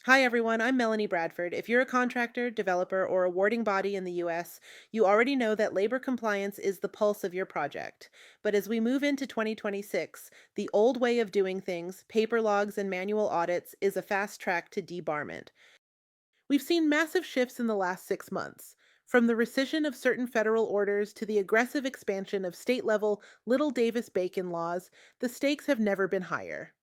Hi everyone, I'm Melanie Bradford. If you're a contractor, developer, or awarding body in the US, you already know that labor compliance is the pulse of your project. But as we move into 2026, the old way of doing things, paper logs and manual audits, is a fast track to debarment. We've seen massive shifts in the last 6 months. From the rescission of certain federal orders to the aggressive expansion of state level Little Davis Bacon laws, the stakes have never been higher.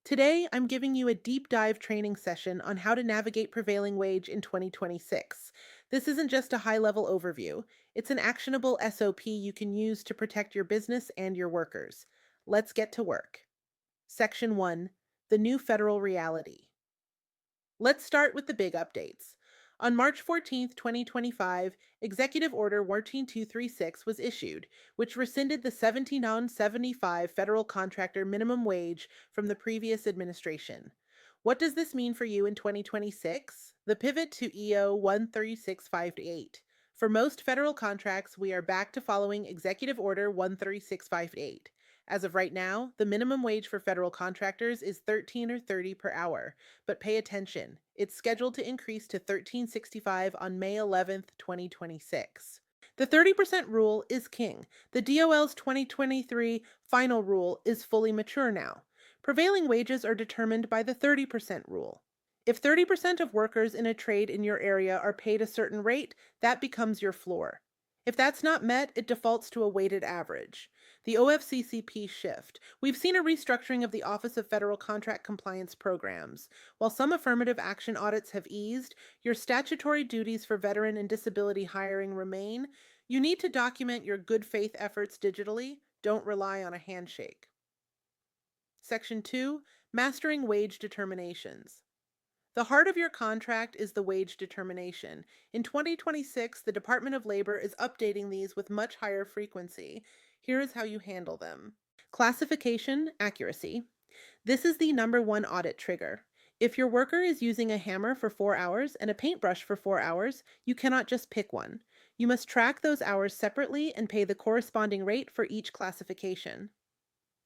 Today, I'm giving you a deep dive training session on how to navigate prevailing wage in 2026. This isn't just a high level overview, it's an actionable SOP you can use to protect your business and your workers. Let's get to work. Section 1: The New Federal Reality. Let's start with the big updates. On March 14th, 2025, Executive Order 14236 was issued, which rescinded the $17.75 federal contractor minimum wage from the previous administration. What does this mean for you in 2026? The pivot to EO 13658. For most federal contracts, we are back to following Executive Order 13658. As of right now, the minimum wage for federal contractors is $13 or $30 per hour. But pay attention, it's scheduled to increase to $13.65 on May 11th, 2026. The 30% rule is king. The DOL's 2023 final rule is fully mature now. Prevailing wages are determined by the 30% rule. If 30% of workers in a trade in your area are paid a certain rate, that becomes your floor. If that's not met, it defaults to a weighted average. The OFCCP shift. We've seen a restructuring of the Office of Federal Contract Compliance programs. While some affirmative action audits have eased, your statutory duties for veteran and disability hiring remain. You need to document your good faith efforts digitally. Don't rely on a handshake. Section 2: Mastering Wage Determinations. The heart of your contract is the wage determination. In 2026, the Department of Labor is updating these with much higher frequency. Here is how you handle them. Classification accuracy. This is the number one audit trigger. If your worker is using a hammer for 4 hours and a paintbrush for 4 hours, you cannot just pick one. You must track those hours separately and pay the corresponding rate for each classification.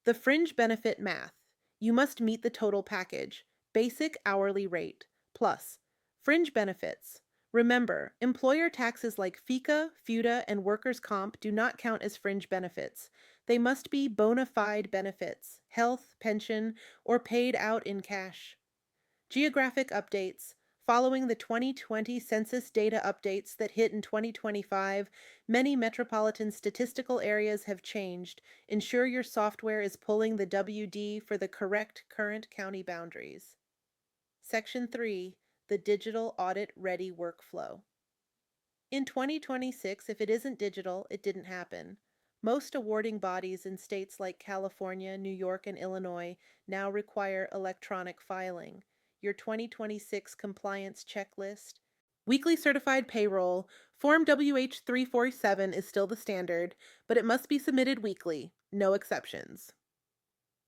The fringe benefit math. You must meet the total package, basic hourly rate, plus fringe benefits. Remember, employer taxes like FICA, FUTA, and workers' comp do not count as fringe benefits. They must be bona fide benefits, health, pension, or paid out in cash. Geographic updates. Following the 2020 census data updates that hit in 2025, many metropolitan statistical areas have changed. Ensure your software is pulling the WD for the correct current county boundaries. Section 3: The Digital Audit-Ready Workflow. In 2026, if it isn't digital, it didn't happen. Most awarding bodies in states like California, New York, and Illinois now require electronic filing. Your 2026 compliance checklist. Weekly certified payroll. Form WH-347 is still the standard, but it must be submitted weekly, no exceptions.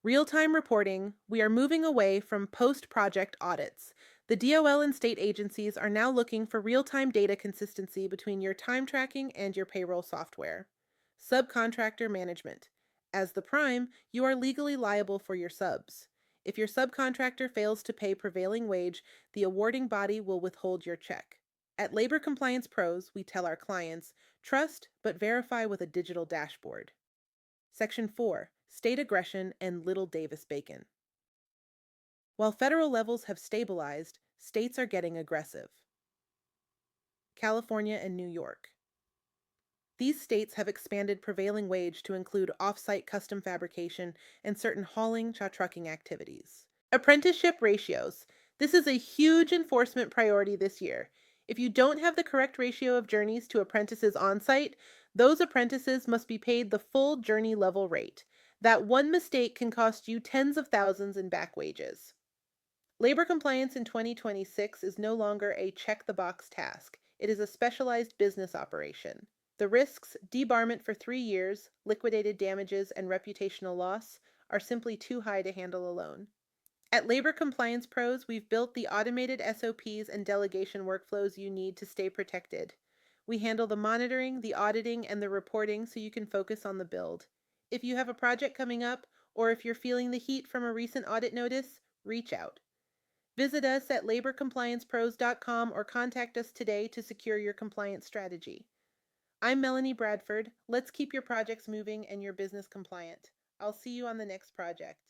Real-time reporting. We are moving away from post-project audits. The DOL and state agencies are now looking for real-time data consistency between your time tracking and your payroll software. Subcontractor management. As the prime, you are legally liable for your subs. If your subcontractor fails to pay prevailing wage, the awarding body will withhold your check. At Labor Compliance Pros, we tell our clients, trust but verify with a digital dashboard. Section 4: State Aggression and Little Davis Bacon. While federal levels have stabilized, states are getting aggressive. California and New York. These states have expanded prevailing wage to include off-site custom fabrication and certain hauling trucking activities. Apprenticeship ratios. This is a huge enforcement priority this year. If you don't have the correct ratio of journeys to apprentices on-site, those apprentices must be paid the full journey level rate. That one mistake can cost you tens of thousands in back wages. Labor compliance in 2026 is no longer a check-the-box task. It is a specialized business operation. The risks, debarment for 3 years, liquidated damages, and reputational loss, are simply too high to handle alone. At Labor Compliance Pros, we've built the automated SOPs and delegation workflows you need to stay protected. We handle the monitoring, the auditing, and the reporting so you can focus on the build. If you have a project coming up, or if you're feeling the heat from a recent audit notice, reach out. Visit us at laborcompliancepros.com or contact us today to secure your compliance strategy. I'm Melanie Bradford. Let's keep your projects moving and your business compliant. I'll see you on the next project.